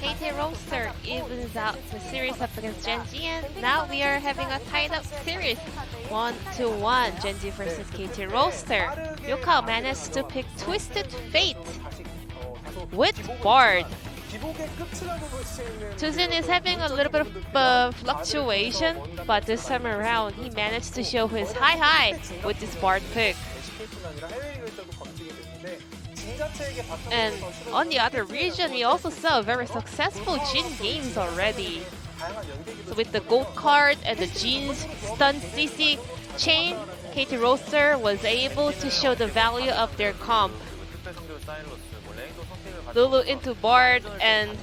KT Rolster evens out the series up against Gen.G, and now we are having a tied-up series, 1-1, Gen.G versus KT Rolster. Yokao managed to pick Twisted Fate with Bard. Tuzin is having a little bit of fluctuation, but this time around he managed to show his high with this Bard pick. And on the other region, we also saw very successful Jin games already. So with the gold card and the Jin's stun CC chain, KT Rolster was able to show the value of their comp. Lulu into Bard and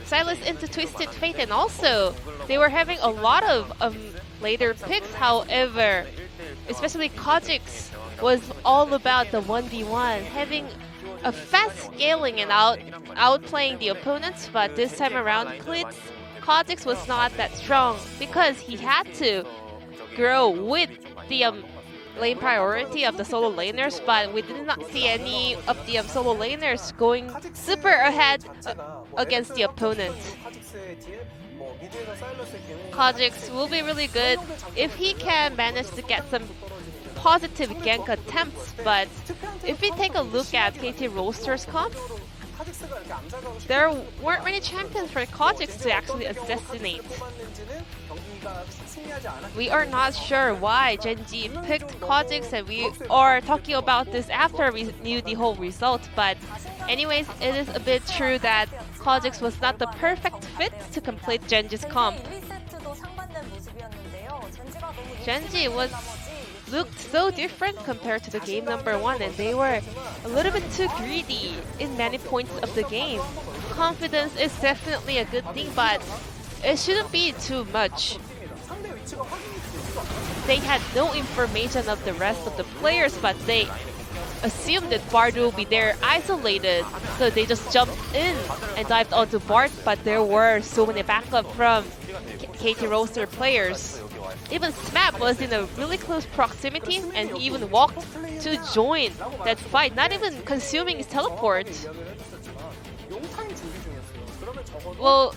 Silas into Twisted Fate, and also they were having a lot of later picks. However, especially Kha'Zix was all about the 1v1, having a fast scaling and outplaying the opponents, but this time around Kha'Zix was not that strong because he had to grow with the lane priority of the solo laners, but we did not see any of the solo laners going super ahead against the opponent. Kha'Zix will be really good if he can manage to get some positive gank attempts, but if we take a look at KT Rolster's comp, there weren't many champions for Kha'Zix to actually assassinate. We are not sure why Gen.G picked Kha'Zix, and we are talking about this after we knew the whole result, but anyways, it is a bit true that Kha'Zix was not the perfect fit to complete Gen.G's comp. Gen.G looked so different compared to the game number 1, and they were a little bit too greedy in many points of the game. Confidence is definitely a good thing, but it shouldn't be too much. They had no information of the rest of the players, but they assumed that Bard will be there isolated, so they just jumped in and dived onto Bard, but there were so many backup from KT Rolster players. Even Smap was in a really close proximity, and he even walked to join that fight, not even consuming his teleport. Well,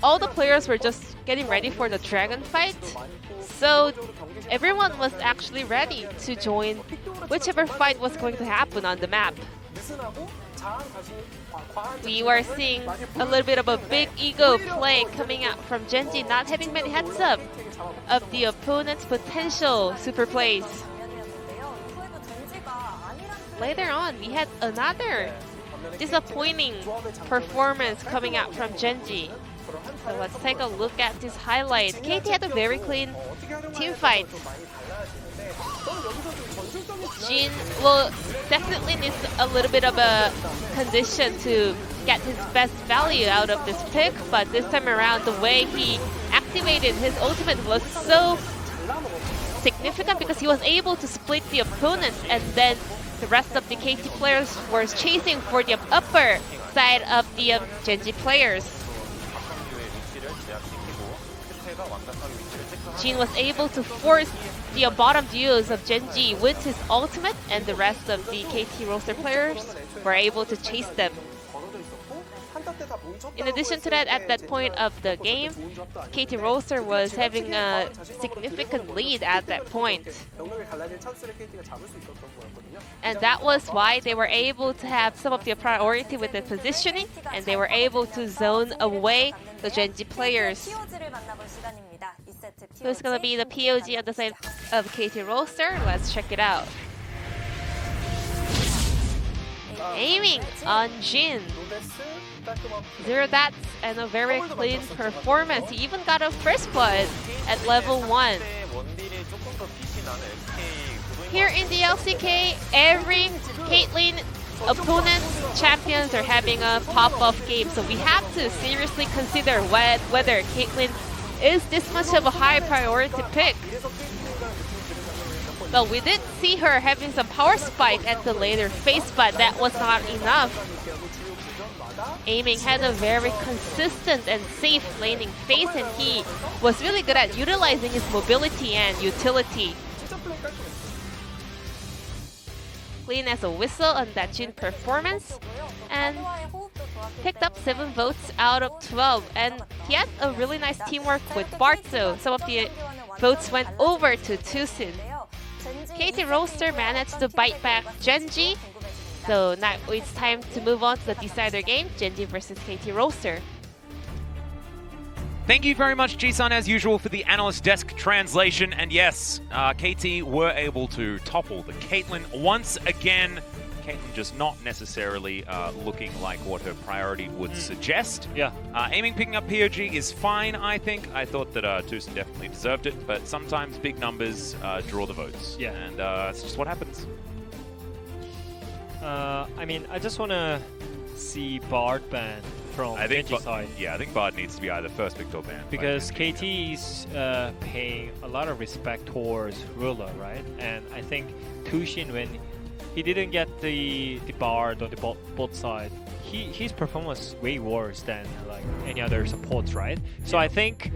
all the players were just getting ready for the dragon fight, so everyone was actually ready to join whichever fight was going to happen on the map. We were seeing a little bit of a big ego play coming out from Gen.G, not having many heads up of the opponent's potential super plays. Later on, we had another disappointing performance coming out from Gen.G. So let's take a look at this highlight. KT had a very clean team fight. Jin will definitely needs a little bit of a condition to get his best value out of this pick, but this time around the way he activated his ultimate was so significant because he was able to split the opponents, and then the rest of the KT players were chasing for the upper side of the Gen.G players. Jin was able to force the bottom duos of Gen.G with his ultimate, and the rest of the KT Rolster players were able to chase them. In addition to that, at that point of the game, KT Rolster was having a significant lead at that point. And that was why they were able to have some of the priority with the positioning, and they were able to zone away the Gen.G players. So it's gonna be the POG on the side of KT Rolster. Let's check it out. Aiming on Jin. 0 dots and a very clean performance. He even got a first blood at level 1. Here in the LCK, every Caitlyn opponent's champions are having a pop-off game, so we have to seriously consider whether Caitlyn is this much of a high priority pick. Well, we did see her having some power spike at the later phase, but that was not enough. Aiming had a very consistent and safe laning phase, and he was really good at utilizing his mobility and utility. Clean as a whistle on that Jin performance, and picked up 7 votes out of 12, and he had a really nice teamwork with Bart, so some of the votes went over to Tusin. KT Rolster managed to bite back Gen.G, so now it's time to move on to the decider game, Gen.G versus KT Rolster. Thank you very much, Jisun, as usual, for the analyst desk translation. And yes, KT were able to topple the Caitlyn once again. Caitlyn just not necessarily looking like what her priority would suggest. Yeah. Aiming picking up POG is fine, I think. I thought that Tucson definitely deserved it, but sometimes big numbers draw the votes. Yeah. And it's just what happens. I mean, I just want to see Bard ban from Gen.G side. Yeah, I think Bard needs to be either first picked or banned. Because KT is paying a lot of respect towards Ruler, right? And I think Tushin, when he didn't get the Bard on the bot side, his performance was way worse than like any other supports, right? So I think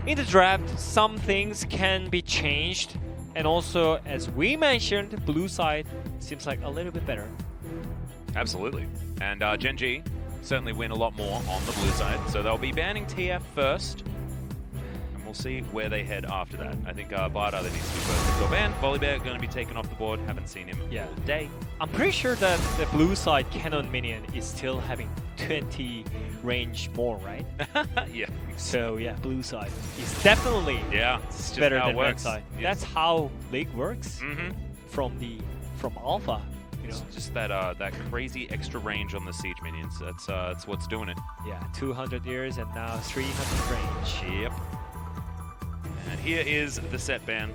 in the draft, some things can be changed. And also, as we mentioned, blue side seems like a little bit better. Absolutely. And Gen.G certainly win a lot more on the blue side. So they'll be banning TF first. And we'll see where they head after that. I think Bard either needs to be first or banned. Volibear going to be taken off the board. Haven't seen him all day. I'm pretty sure that the blue side cannon minion is still having 20 range more, right? Yeah. So yeah, blue side is definitely better than red side. Yeah. That's how League works from Alpha. You know? It's just that crazy extra range on the siege minions. That's what's doing it. Yeah, 200 years and now 300 range. Yep. And here is the set ban.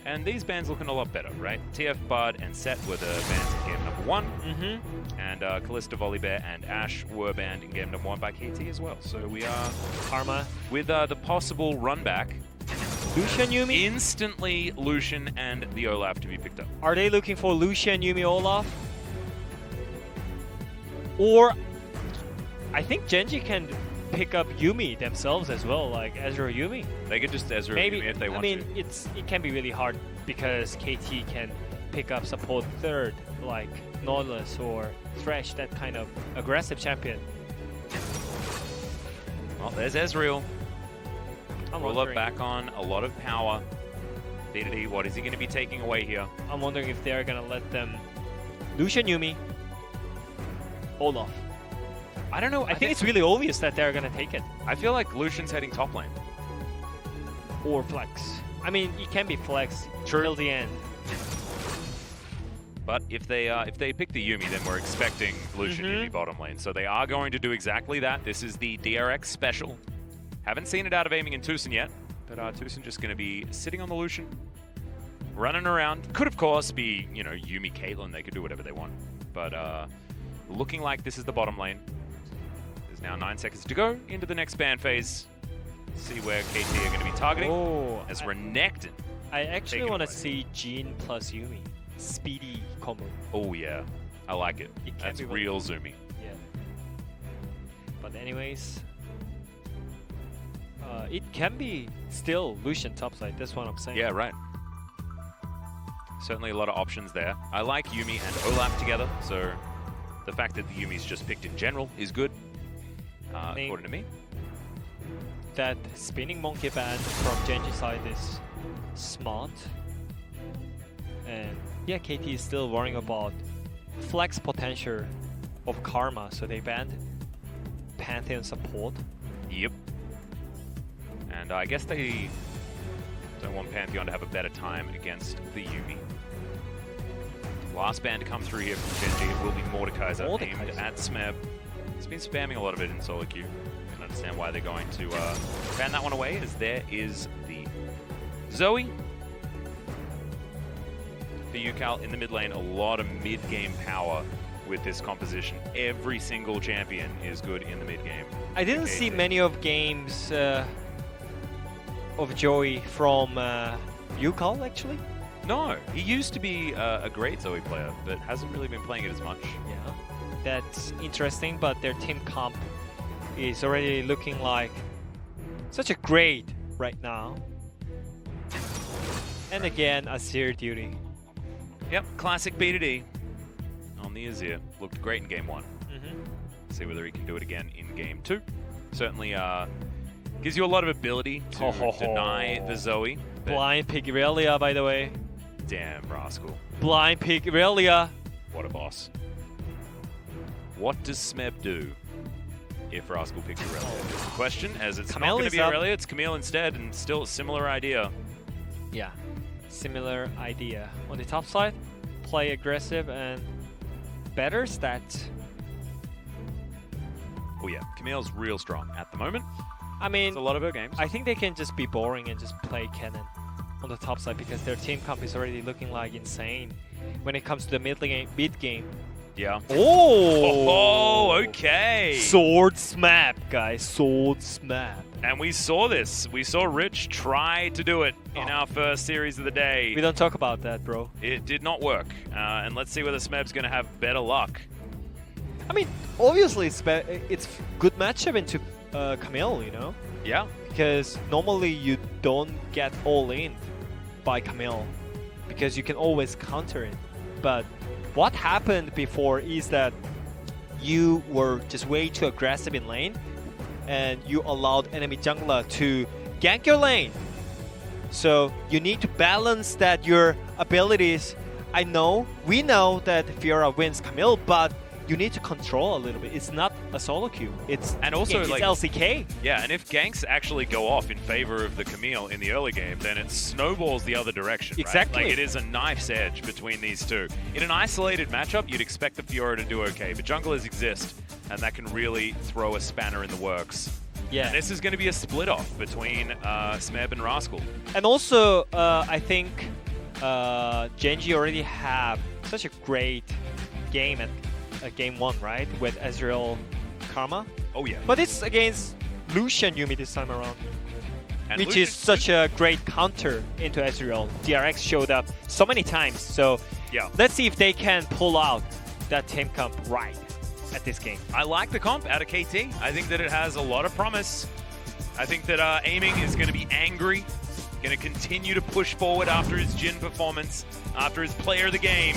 And these bans looking a lot better, right? TF, Bard, and Set were the bans in game number 1. And Kalista, Volibear, and Ashe were banned in game number 1 by KT as well. So we are Karma with the possible run back. Lucian, Yuumi? Instantly Lucian and the Olaf to be picked up. Are they looking for Lucian, Yuumi, Olaf? Or I think Gen.G can pick up Yuumi themselves as well, like Ezreal Yuumi. They could just Ezreal Yuumi if they want to. I mean, it can be really hard because KT can pick up support third, like Nautilus or Thresh, that kind of aggressive champion. Well, there's Ezreal. Roller back on, a lot of power. DDD, what is he going to be taking away here? I'm wondering if they're going to let them Lucian, Yuumi, Olaf. I don't know. I think it's really obvious that they're going to take it. I feel like Lucian's heading top lane. Or flex. I mean, it can be flex till the end. But if they pick the Yuumi, then we're expecting Lucian Yuumi bottom lane. So they are going to do exactly that. This is the DRX special. Haven't seen it out of aiming in Tucson yet, but Tucson just going to be sitting on the Lucian, running around. Could, of course, be, you know, Yuumi, Caitlyn. They could do whatever they want. But looking like this is the bottom lane. There's now 9 seconds to go into the next ban phase. See where KT are going to be targeting. Oh, as Renekton. I actually want to see Jean plus Yuumi. Speedy combo. Oh, yeah. I like it. That's real zoomy. Yeah. But anyways, it can be still Lucian topside. That's what I'm saying. Yeah, right. Certainly a lot of options there. I like Yuumi and Olaf together, so the fact that the Yuumi's just picked in general is good, according to me. That spinning monkey ban from Gen.G side is smart. And yeah, KT is still worrying about flex potential of Karma, so they banned Pantheon support. Yep. And I guess they don't want Pantheon to have a better time against the Yuumi. Last ban to come through here from Gen.G. It will be Mordekaiser aimed at Smeb. He's been spamming a lot of it in solo queue. I can understand why they're going to ban that one away, as there is the Zoe. For UCal in the mid lane, a lot of mid-game power with this composition. Every single champion is good in the mid-game. I didn't see many of games of Joey from UCal, actually. No, he used to be a great Zoe player, but hasn't really been playing it as much. Yeah, that's interesting, but their team comp is already looking like such a great right now. And again, Azir duty. Yep, classic B2D on the Azir. Looked great in game 1. Let's see whether he can do it again in game 2. Certainly gives you a lot of ability to deny the Zoe. Blind pick Irelia, by the way. Damn, Rascal. Blind pick Irelia. What a boss. What does Smeb do if Rascal picks Irelia? Is the question, as it's Camille not going to is be up. Irelia, it's Camille instead, and still a similar idea. Yeah, similar idea. On the top side, play aggressive and better stats. Oh yeah, Camille's real strong at the moment. I mean, It's a lot of her games. I think they can just be boring and just play Cannon on the top side because their team comp is already looking like insane when it comes to the mid game. Yeah. Oh! Okay. Sword smap, guys. Sword smap. And we saw this. We saw Rich try to do it in our first series of the day. We don't talk about that, bro. It did not work. And let's see whether Smeb's going to have better luck. I mean, obviously it's good matchup into Camille, you know? Yeah. Because normally you don't get all in by Camille because you can always counter it. But what happened before is that you were just way too aggressive in lane and you allowed enemy jungler to gank your lane. So you need to balance that your abilities. We know that Fiora wins Camille, but you need to control a little bit. It's not a solo queue. It's like LCK. Yeah, and if ganks actually go off in favor of the Camille in the early game, then it snowballs the other direction. Exactly. Right? Like it is a knife's edge between these two. In an isolated matchup, you'd expect the Fiora to do okay, but junglers exist, and that can really throw a spanner in the works. Yeah. And this is going to be a split off between Smeb and Rascal. And also, I think Gen.G already have such a great game at game 1, right? With Ezreal Karma. Oh yeah. But it's against Lucian Yuumi this time around. And which Lucian, is such a great counter into Ezreal. DRX showed up so many times. So yeah. Let's see if they can pull out that team comp right at this game. I like the comp out of KT. I think that it has a lot of promise. I think that Aiming is going to be angry. Going to continue to push forward after his Jhin performance, after his player of the game.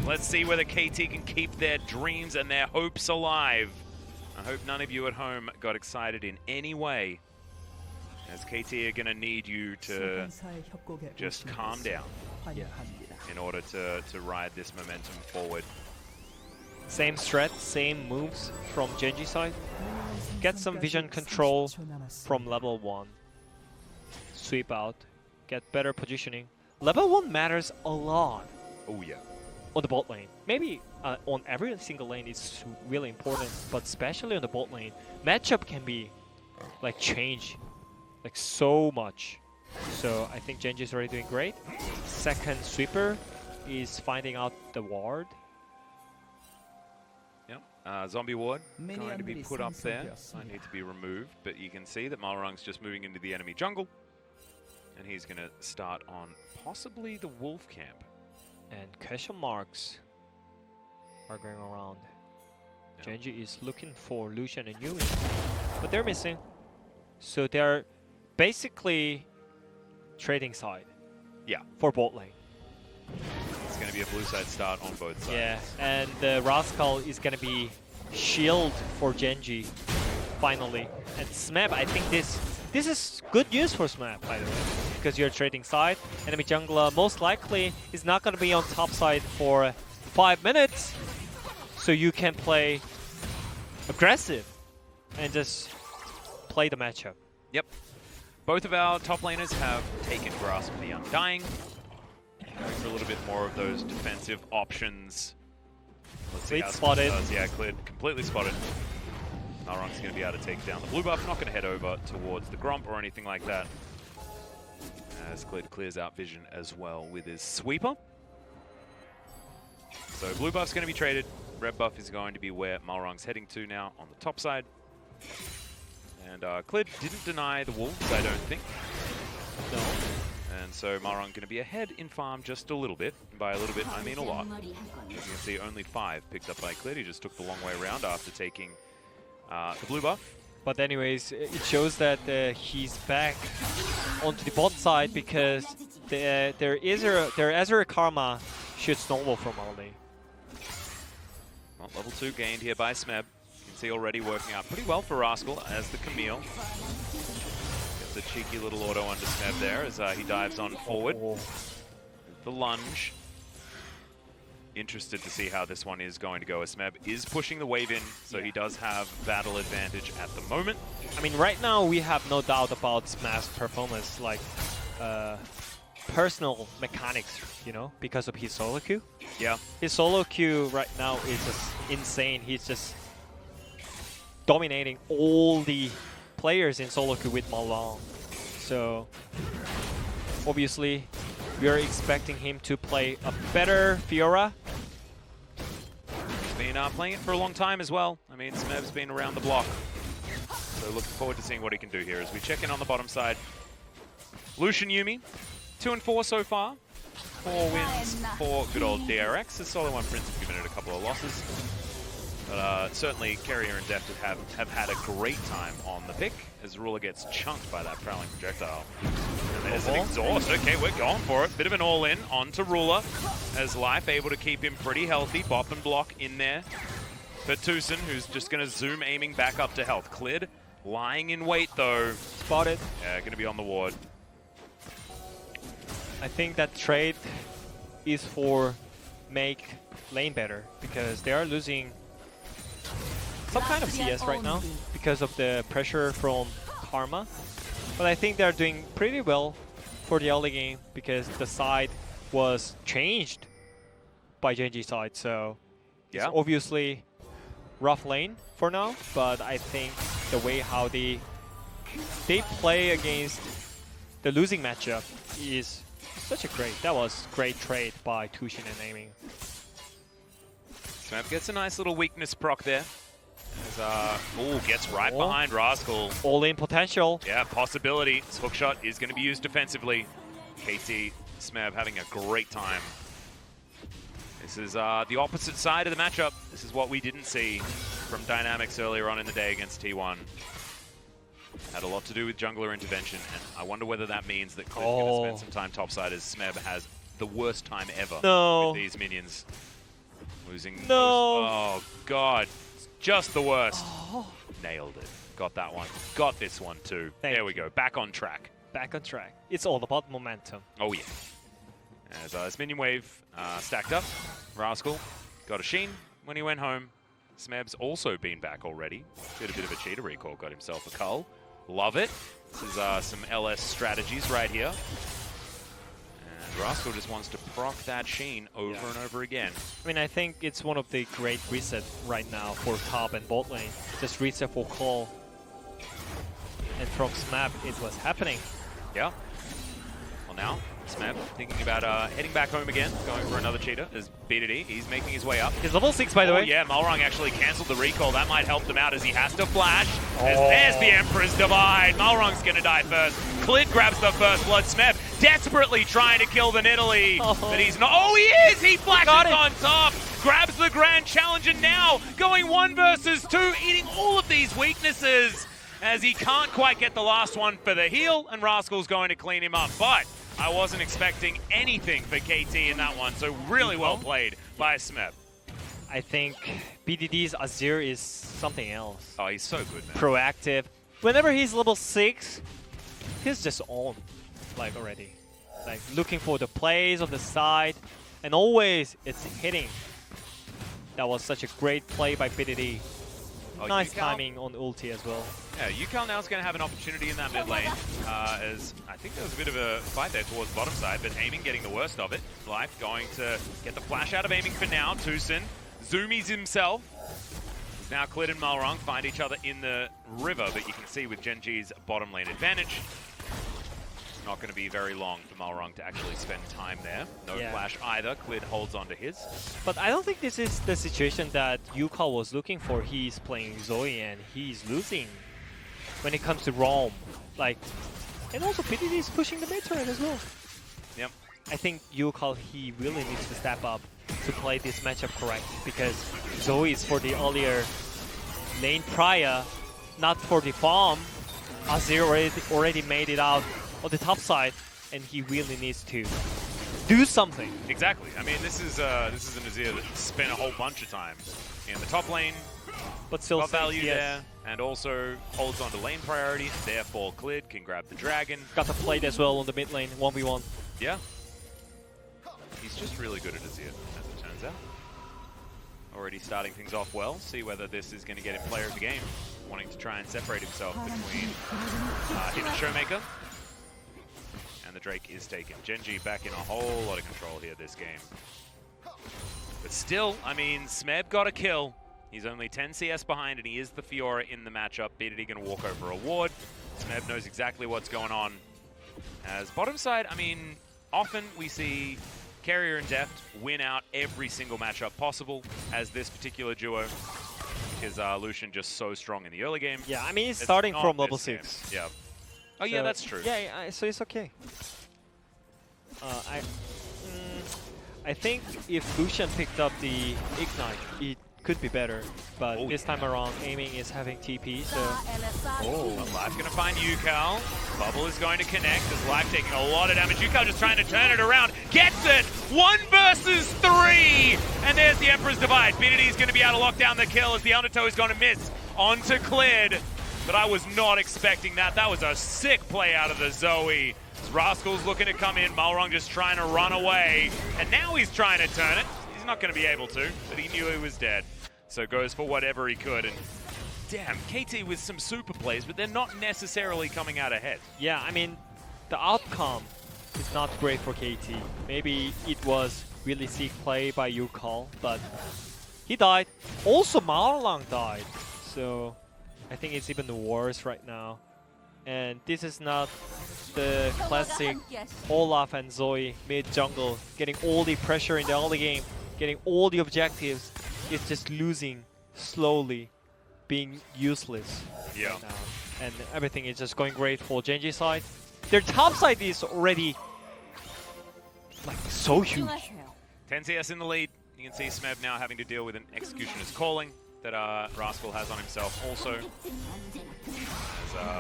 Let's see whether KT can keep their dreams and their hopes alive. I hope none of you at home got excited in any way, as KT are going to need you to just calm down in order to ride this momentum forward. Same strat, same moves from Gen.G side. Get some vision control from level 1. Sweep out, get better positioning. Level 1 matters a lot. Oh yeah. On the bot lane. Maybe on every single lane it's really important, but especially on the bot lane, matchup can be like change like so much. So I think Gen.G is already doing great. Second sweeper is finding out the ward. Yep. Zombie ward going to be put up there. I need to be removed, but you can see that Malrang's just moving into the enemy jungle. And he's going to start on possibly the wolf camp. And question marks are going around. Yeah. Gen.G is looking for Lucian and Yuumi, but they're missing. So they're basically trading side. Yeah. For bot lane. It's going to be a blue side start on both sides. Yeah, and the Rascal is going to be shield for Gen.G finally. And Smeb, I think this is good news for Smeb, by the way, because you're trading side. Enemy jungler most likely is not going to be on top side for 5 minutes, so you can play aggressive and just play the matchup. Yep. Both of our top laners have taken grasp of the Undying. Going for a little bit more of those defensive options. Let's see Wait, how spotted. Does. Yeah, cleared. Completely spotted. Malrang's going to be able to take down the blue buff. Not going to head over towards the Gromp or anything like that. As Clid clears out vision as well with his sweeper. So blue buff's going to be traded. Red buff is going to be where Malrang's heading to now on the top side. And Clid didn't deny the wolves, I don't think. No. And so Malrang going to be ahead in farm just a little bit. And by a little bit, I mean a lot. As you can see, only 5 picked up by Clid. He just took the long way around after taking the blue buff. But anyways, it shows that he's back onto the bot side because their Ezreal Karma should snowball from our lane. Well, level 2 gained here by Smeb. You can see already working out pretty well for Rascal as the Camille. Gets a cheeky little auto under Smeb there as he dives on forward. The lunge. Interested to see how this one is going to go, as Smeb is pushing the wave in, so he does have battle advantage at the moment. I mean, right now we have no doubt about Smeb's performance, like personal mechanics, you know, because of his solo queue. Yeah. His solo queue right now is just insane. He's just dominating all the players in solo queue with Malong. So obviously we are expecting him to play a better Fiora. He's been playing it for a long time as well. I mean, Smeb's been around the block. So looking forward to seeing what he can do here as we check in on the bottom side. Lucian Yuumi, 2-4 so far. 4 wins for good old DRX. The Solo One Prince has given it a couple of losses. But certainly Carrier and Deft have had a great time on the pick as Ruler gets chunked by that prowling projectile. And there's an exhaust. Okay, we're going for it. Bit of an all-in onto Ruler as Life able to keep him pretty healthy. Bop and block in there for Tucson, who's just going to zoom aiming back up to health. Clid lying in wait though. Spotted. Yeah, going to be on the ward. I think that trade is for make lane better because they are losing some kind of CS right now because of the pressure from Karma. But I think they're doing pretty well for the early game because the side was changed by Gen.G side. So yeah, it's obviously rough lane for now, but I think the way how they play against the losing matchup is such a that was great trade by Tushin and Aiming. Smeb gets a nice little weakness proc there. As, gets right behind Rascal. All-in potential. Yeah, possibility. This hookshot is going to be used defensively. KT Smeb having a great time. This is the opposite side of the matchup. This is what we didn't see from Dynamics earlier on in the day against T1. Had a lot to do with jungler intervention, and I wonder whether that means that Clid's going to spend some time topside as Smeb has the worst time ever with these minions. Losing oh god, just the worst. Nailed it. Got that one. Got this one too. There we go. Back on track. Back on track. It's all about momentum. Oh yeah. As this minion wave stacked up, Rascal got a Sheen when he went home. Smeb's also been back already. Did a bit of a cheater recall, got himself a cull. Love it. This is some LS strategies right here. And Rascal just wants to proc that Sheen over and over again. I mean, I think it's one of the great reset right now for top and bot lane. Just reset for call. And from Smeb, it was happening. Yeah. Well now, Smeb thinking about heading back home again, going for another cheater. There's BDD, he's making his way up. He's level 6 by the way. Yeah, Malrong actually cancelled the recall. That might help them out as he has to flash. There's the Emperor's Divide. Malrong's gonna die first. Clid grabs the first blood. Smeb desperately trying to kill the Nidalee, but he's not. Oh, he is! He flashes on top, grabs the Grand Challenge, and now going 1 versus 2, eating all of these weaknesses as he can't quite get the last one for the heal, and Rascal's going to clean him up. But I wasn't expecting anything for KT in that one, so really well played by Smeb. I think BDD's Azir is something else. Oh, he's so good, man. Proactive. Whenever he's level 6, he's just on, like, already. Like, looking for the plays on the side, and always it's hitting. That was such a great play by BDD. Nice timing on ulti as well. Yeah, Yukal now is going to have an opportunity in that mid lane, as I think there was a bit of a fight there towards bottom side, but Aiming getting the worst of it. Life going to get the flash out of Aiming for now. Tucson zoomies himself. Now Clid and Malrong find each other in the river, but you can see with Gen.G's bottom lane advantage, it's not going to be very long for Malrong to actually spend time there. No flash either. Clid holds on to his. But I don't think this is the situation that Yukal was looking for. He's playing Zoe and he's losing when it comes to roam. Like, and also BDD is pushing the mid turret as well. Yep. I think Yukal, he really needs to step up to play this matchup correct, because Zoe is for the earlier lane prior, not for the farm. Azir already made it out on the top side, and he really needs to do something. Exactly. I mean, this is an Azir that spent a whole bunch of time in the top lane, But still got safe, value yes. there, and also holds on to lane priority. Therefore, cleared, can grab the dragon. Got the plate as well on the mid lane, 1v1. Yeah. He's just really good at Azir, as it turns out. Already starting things off well. See whether this is going to get him player of the game. Wanting to try and separate himself between him and Showmaker. And the Drake is taken. Gen.G back in a whole lot of control here this game. But still, I mean, Smeb got a kill. He's only 10 CS behind, and he is the Fiora in the matchup. BDD going to walk over a ward. Smeb knows exactly what's going on. As bottom side, I mean, often we see Carrier and Deft win out every single matchup possible as this particular duo. Because Lucian just so strong in the early game. Yeah, I mean, he's starting from level 6. Yeah. Oh, yeah, that's true. Yeah, so it's okay. I think if Lucian picked up the Ignite, it could be better. But this time around, aiming is having TP, so... Oh, Live's going to find Yukal. Bubble is going to connect as Live taking a lot of damage. Yukal just trying to turn it around. Gets it! 1 versus 3! And there's the Emperor's Divide. BDD is going to be able to lock down the kill as the Undertow is going to miss onto Cleared. But I was not expecting that. That was a sick play out of the Zoe. Rascal's looking to come in. Malrong just trying to run away. And now he's trying to turn it. He's not going to be able to, but he knew he was dead. So goes for whatever he could. And damn, KT with some super plays, but they're not necessarily coming out ahead. Yeah, I mean, the outcome is not great for KT. Maybe it was really sick play by Yukal, but he died. Also, Malrong died. So I think it's even worse right now. And this is not the classic Olaf and Zoe mid-jungle, getting all the pressure in the early game, getting all the objectives. It's just losing slowly, being useless right now. And everything is just going great for Gen.G side. Their top side is already like so huge. 10 CS in the lead. You can see Smeb now having to deal with an Executioner's Calling that Rascal has on himself also. As,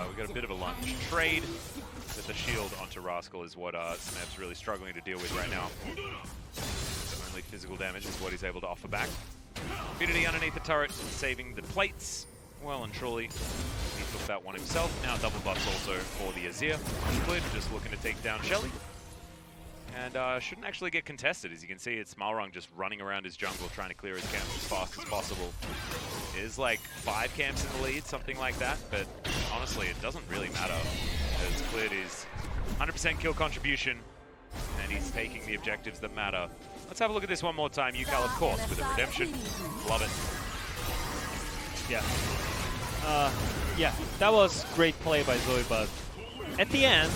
we got a bit of a lunge trade, but the shield onto Rascal is what Smeb's really struggling to deal with right now. So only physical damage is what he's able to offer back. BDD underneath the turret, saving the plates. Well and truly, he took that one himself. Now double buffs also for the Azir. Cleared, just looking to take down Shelly. And shouldn't actually get contested. As you can see, it's Malrong just running around his jungle, trying to clear his camps as fast as possible. There's like 5 camps in the lead, something like that, but honestly, it doesn't really matter. As Cleared is 100% kill contribution, and he's taking the objectives that matter. Let's have a look at this one more time. Yukal, of course, with a redemption. Love it. Yeah. Yeah, that was great play by Zoe, but at the end,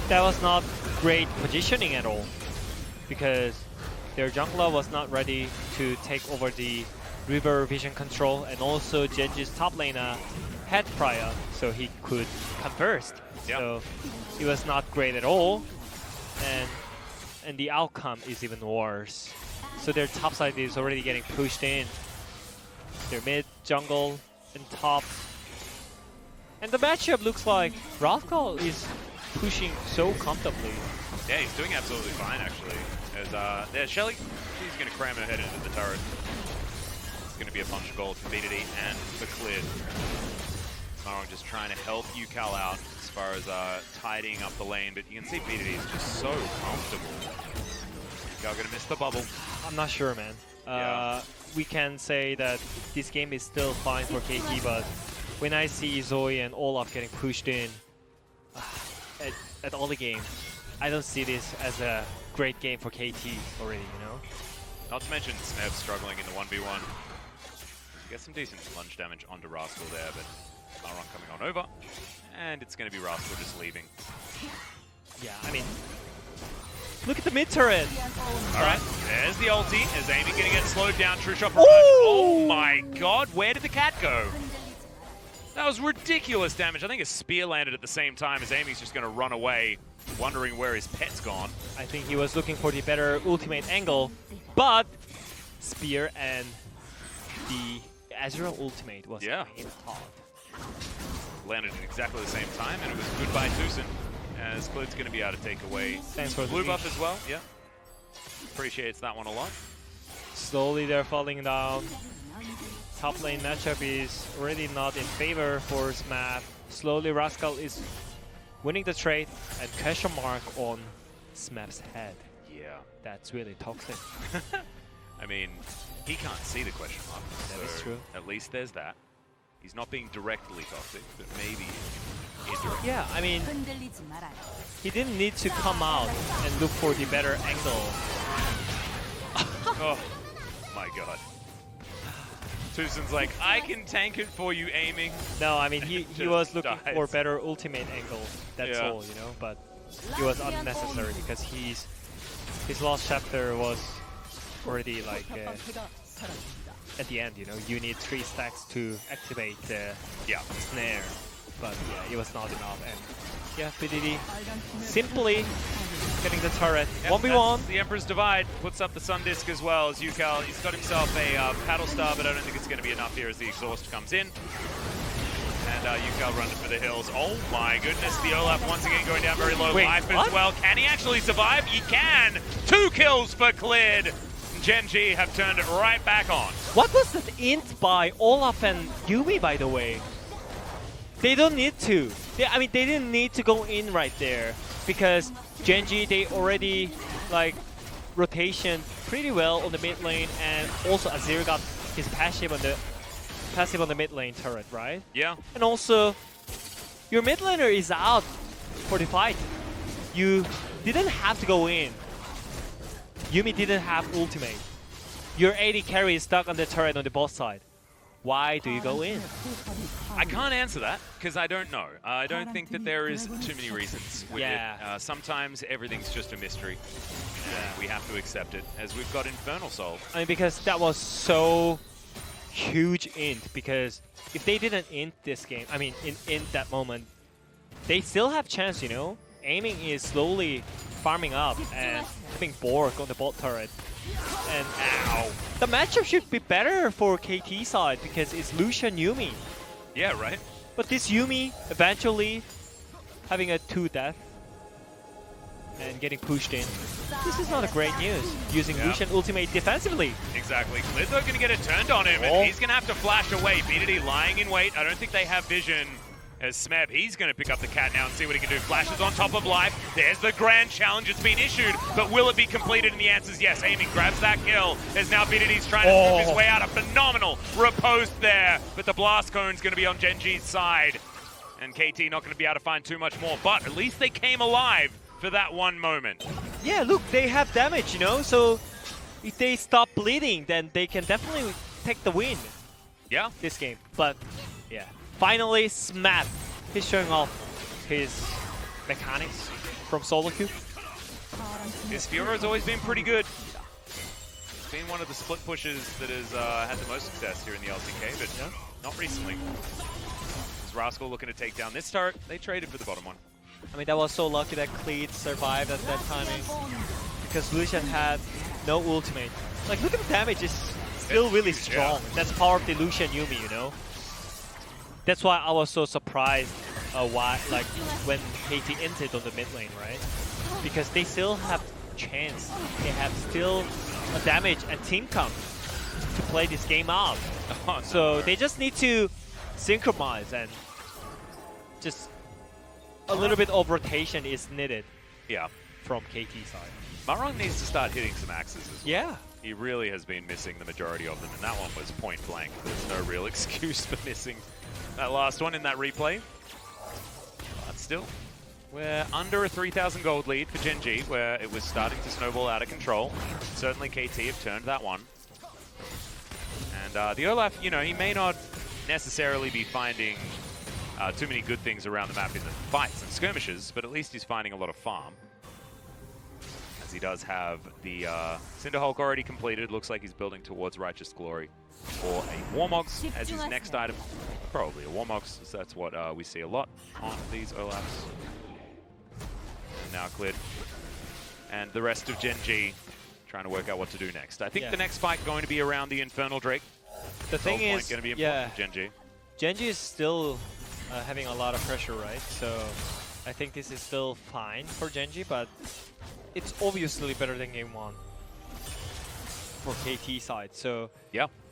that was not great positioning at all, because their jungler was not ready to take over the river vision control, and also Gen.G's top laner had prior, so he could come first. Yep. So it was not great at all, and the outcome is even worse. So their top side is already getting pushed in. Their mid, jungle, and top. And the matchup looks like Rascal is pushing so comfortably. Yeah, he's doing absolutely fine, actually. There's Shelly. She's going to cram her head into the turret. It's going to be a bunch of gold for BDD and for Cleared. Malrong just trying to help Yukal out as far as tidying up the lane, but you can see BDD is just so comfortable. Yukal going to miss the bubble. I'm not sure, man. We can say that this game is still fine for KT, but when I see Zoe and Olaf getting pushed in at all the game, I don't see this as a great game for KT already, you know? Not to mention Smeb struggling in the 1v1. Get some decent lunge damage onto Rascal there, but Malrong coming on over, and it's going to be Rascal just leaving. Yeah, I mean, look at the mid turret. All right, there's the ulti. Is Amy going to get slowed down? True shot. Oh my god, where did the cat go? That was ridiculous damage. I think a spear landed at the same time as Amy's just going to run away, wondering where his pet's gone. I think he was looking for the better ultimate angle, but spear and the Azure ultimate was in hard. Landed at exactly the same time, and it was goodbye Tucson, as Cleared's going to be able to take away blue buff as well. Yeah, appreciates that one a lot. Slowly they're falling down. top lane matchup is already not in favor for Smap. Slowly, Rascal is winning the trade, and question mark on Smap's head. Yeah. That's really toxic. I mean, he can't see the question mark. That is true. At least there's that. He's not being directly toxic, but maybe indirectly. Yeah, I mean, he didn't need to come out and look for the better angle. Oh my god. Tusin's like, I can tank it for you aiming. No, I mean, he was looking dies. for better ultimate angle. That's Yeah. all, you know, but it was unnecessary because his last chapter was already like at the end, you know, you need 3 stacks to activate the snare, but yeah, it was not enough. And yeah, BDD simply getting the turret. Yep, 1v1. that's the Emperor's Divide puts up the Sun Disc as well as Yukal. He's got himself a paddle star, but I don't think it's going to be enough here as the exhaust comes in. And Yukal running for the hills. Oh my goodness, the Olaf once again going down very low life as well. Can he actually survive? He can! 2 kills for Cleared. Gen.G have turned it right back on. What was that int by Olaf and Yumi, by the way? They don't need to. I mean, they didn't need to go in right there because Gen.G, they already like rotation pretty well on the mid lane, and also Azir got his passive on the mid lane turret, right? Yeah. And also, your mid laner is out for the fight. You didn't have to go in. Yumi didn't have ultimate. Your AD carry is stuck on the turret on the boss side. Why do you go in? I can't answer that because I don't know. I don't think that there is too many reasons with it. Sometimes everything's just a mystery. And we have to accept it as we've got Infernal Soul. I mean, because that was so huge int, because if they didn't int this game, I mean, in that moment, they still have chance, you know? Aiming is slowly farming up and having Borg on the bot turret. And ow! The matchup should be better for KT side because it's Lucian Yumi. Yeah, right? But this Yumi eventually having a 2 death and getting pushed in. This is not a great news, using Lucian ultimate defensively. Exactly. Lizzo going to get it turned on him, and he's going to have to flash away. BDD lying in wait. I don't think they have vision. As Smeb, he's going to pick up the cat now and see what he can do. Flashes on top of life. There's the grand challenge that's been issued, but will it be completed? And the answer is yes. Aiming grabs that kill. As now BDD's trying to scoop his way out. A phenomenal riposte there, but the blast cone's going to be on Gen.G's side. And KT not going to be able to find too much more, but at least they came alive for that one moment. Yeah, look, they have damage, you know, so if they stop bleeding, then they can definitely take the win. Yeah. This game, but yeah. Finally, Smap. He's showing off his mechanics from solo queue. His Fiora's always been pretty good. Been one of the split pushes that has had the most success here in the LCK, but not recently. Is Rascal looking to take down this turret? They traded for the bottom one. I mean, that was so lucky that Cleed survived at that timing because Lucian had no ultimate. Like, look at the damage, it's still really strong. That's power of the Lucian Yumi, you know? That's why I was so surprised when KT entered on the mid lane, right? Because they still have chance. They have still a damage and team comp to play this game out. So they just need to synchronize, and just a little bit of rotation is needed. Yeah, from KT side. Marong needs to start hitting some axes as well. Yeah. He really has been missing the majority of them, and that one was point blank. There's no real excuse for missing that last one in that replay. But still, we're under a 3,000 gold lead for Gen.G, where it was starting to snowball out of control. Certainly KT have turned that one. And the Olaf, you know, he may not necessarily be finding too many good things around the map in the fights and skirmishes, but at least he's finding a lot of farm. As he does have the Cinder Hulk already completed. Looks like he's building towards Righteous Glory for a Warmogs as his next item. Probably a Warmogs, so that's what we see a lot on these Olafs. Now cleared. And the rest of Gen.G trying to work out what to do next. I think the next fight going to be around the Infernal Drake. The thing is, going to be important for Gen.G. Gen.G is still having a lot of pressure, right? So I think this is still fine for Gen.G, but it's obviously better than game 1 for KT side. So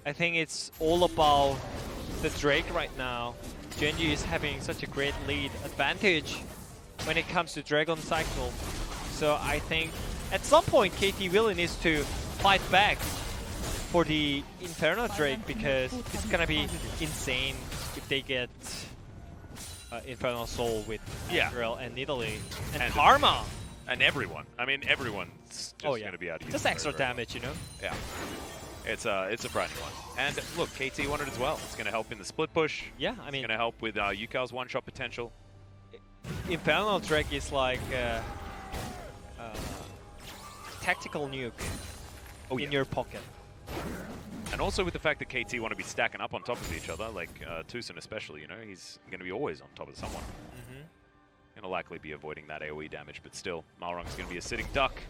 I think it's all about the Drake right now. Gen.G is having such a great lead advantage when it comes to Dragon Cycle. So I think at some point KT really needs to fight back for the Inferno Drake, because it's gonna be insane if they get Infernal Soul with Israel and Italy and Karma. And everyone. I mean, everyone's just going to be able to use just extra damage, you know? Yeah. It's a frightening one. And look, KT won it as well. It's going to help in the split push. Yeah, I mean... It's going to help with Yukal's one-shot potential. Infernal Drake is like tactical nuke in your pocket. And also with the fact that KT want to be stacking up on top of each other, like Tucson especially, you know, he's going to be always on top of someone. Going to likely be avoiding that AoE damage, but still, Malrong's going to be a sitting duck.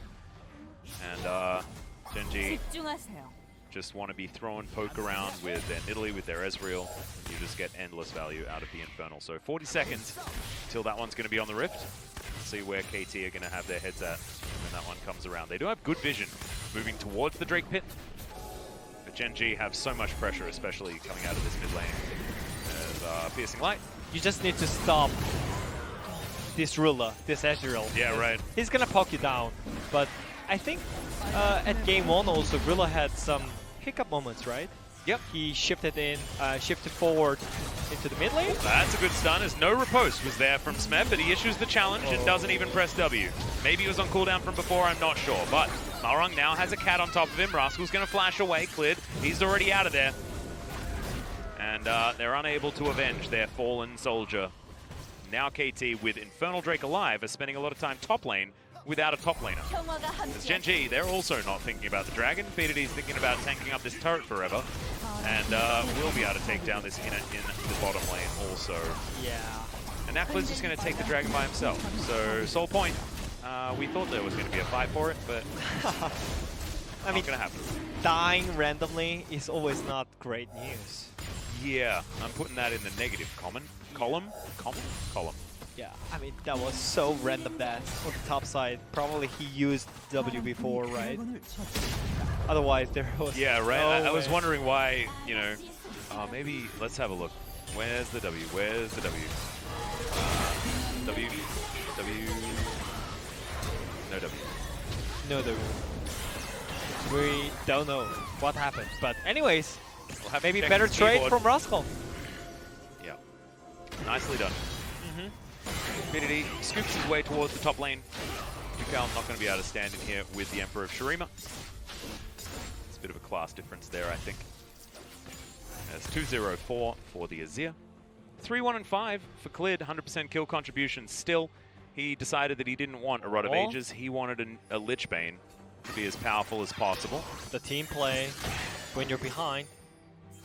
And Gen.G just want to be throwing poke around with their Nidalee, with their Ezreal. You just get endless value out of the Infernal. So 40 seconds until that one's going to be on the Rift. See where KT are going to have their heads at when that one comes around. They do have good vision moving towards the Drake pit. But Gen.G have so much pressure, especially coming out of this mid lane. As Piercing Light. You just need to stop this ruler, this Ezreal. Yeah, right. He's gonna poke you down. But I think at game 1 also, Ruler had some hiccup moments, right? Yep. He shifted forward into the mid lane. That's a good stun, as no riposte was there from Smeb, but he issues the challenge and doesn't even press W. Maybe he was on cooldown from before, I'm not sure. But Malrong now has a cat on top of him. Rascal's going to flash away, cleared. He's already out of there. And they're unable to avenge their fallen soldier. Now KT, with Infernal Drake alive, are spending a lot of time top lane without a top laner. As Gen.G, they're also not thinking about the dragon. PDD's thinking about tanking up this turret forever. And we'll be able to take down this in the bottom lane also. Yeah. And now Cliz is going to take the dragon by himself. So, Soul Point, we thought there was going to be a fight for it, but I mean, not going to happen. Dying randomly is always not great news. Yeah, I'm putting that in the negative column. Yeah, I mean, that was so random that on the top side. Probably he used W before, right? Otherwise, there was yeah, right. No I was way. wondering why, you know, maybe let's have a look. Where's the W? Where's the W? W. No W. No W. We don't know what happened. But anyways, We'll have maybe to check better his trade keyboard. from Rascal. Yeah. Nicely done. PDD scoops his way towards the top lane. Yukal not going to be able to stand in here with the Emperor of Shurima. It's a bit of a class difference there, I think. That's 2-0-4 for the Azir. 3-1-5 for Clid, 100% kill contribution still. He decided that he didn't want a Rod of Ages. He wanted a Lich Bane to be as powerful as possible. The team play, when you're behind,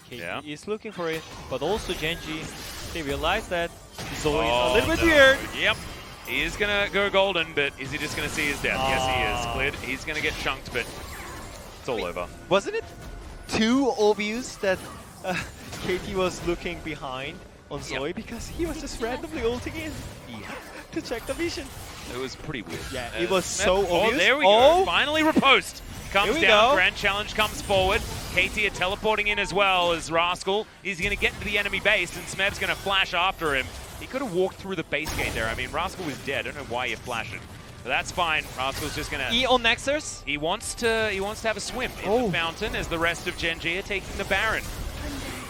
KT is looking for it, but also Gen.G, they realize that Zoe is a little bit weird. Yep. He is going to go golden, but is he just going to see his death? Yes, he is. Clid, he's going to get chunked, but it's all over. Wasn't it too obvious that KT was looking behind on Zoe because he was just randomly ulting in to check the vision? It was pretty weird. Yeah, it was so obvious. Oh, there we go. Finally riposte. Comes we down, go. Grand Challenge comes forward. KT are teleporting in as well as Rascal. He's going to get to the enemy base, and Smeb's going to flash after him. He could have walked through the base gate there. I mean, Rascal was dead. I don't know why you're flashing. But that's fine. Rascal's just going to... E on Nexus? He wants to have a swim in the fountain as the rest of Gen.G are taking the Baron.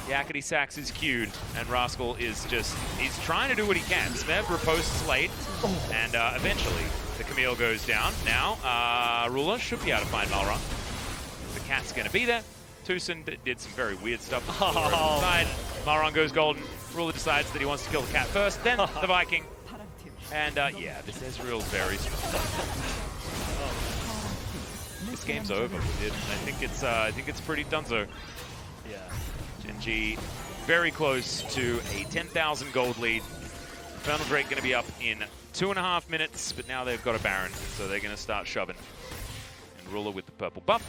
Yakety Sax is queued, and Rascal is just... He's trying to do what he can. Smeb riposts late, and eventually the Camille goes down. Now, Ruler should be able to find Malrong. The cat's going to be there. Tucson did some very weird stuff before side. Malrong goes golden. Ruler decides that he wants to kill the cat first, then the Viking. And yeah, this Ezreal's very strong. This game's over. I think it's pretty donezo. Yeah. Gen.G very close to a 10,000 gold lead. Infernal Drake going to be up in 2.5 minutes, but now they've got a Baron, so they're going to start shoving. And Ruler with the purple buff.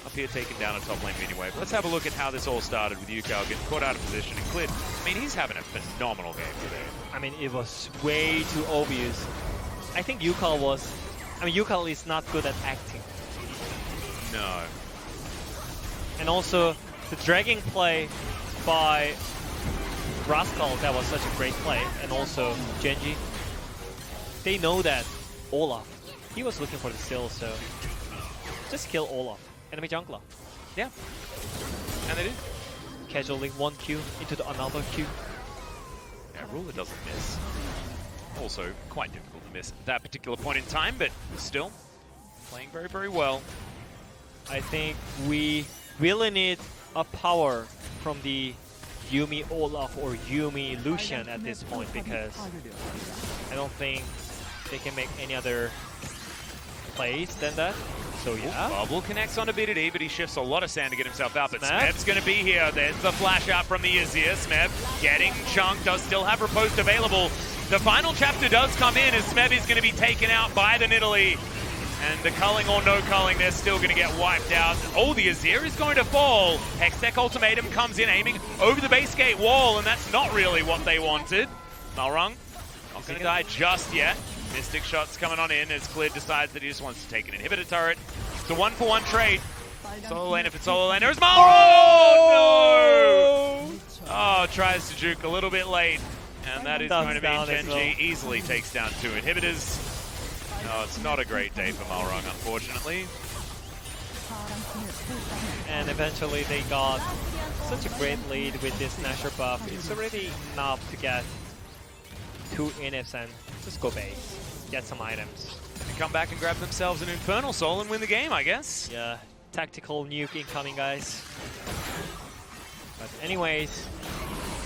Up here taking down a top lane mini-wave. Let's have a look at how this all started with Yukal getting caught out of position and Clid. I mean, he's having a phenomenal game today. I mean, it was way too obvious. I think Yukal is not good at acting. No. And also, the dragging play by Rascal, that was such a great play, and also Gen.G. They know that Olaf, he was looking for the steal, so just kill Olaf, enemy jungler. Yeah. And they did. Casually 1 Q into the another Q. Yeah, Ruler doesn't miss. Also quite difficult to miss at that particular point in time, but still playing very, very well. I think we really need a power from the Yuumi Olaf or Yuumi Lucian at this point, because I don't think they can make any other plays than that. So yeah. Bubble connects on a BDD, but he shifts a lot of sand to get himself out. But Smeb. Smeb's going to be here. There's the flash out from the Azir. Smeb getting chunked, does still have riposte available. The final chapter does come in as Smeb is going to be taken out by the Nidalee. And the culling or no culling, they're still going to get wiped out. Oh, the Azir is going to fall. Hextech Ultimatum comes in, aiming over the base gate wall, and that's not really what they wanted. Malrung not going to die just yet. Mystic shots coming on in as Clid decides that he just wants to take an inhibitor turret. It's a 1-for-1 trade. Solo lane if it's solo lane. There's Malrung! Oh, no! Oh, tries to juke a little bit late. And that is going to be Gen.G easily takes down 2 inhibitors. No, it's not a great day for Malrung, unfortunately. And eventually they got such a great lead with this Nashor buff. It's already enough to get 2 inhibs and just go base. Get some items. And come back and grab themselves an Infernal Soul and win the game, I guess. Yeah, tactical nuke incoming, guys. But anyways,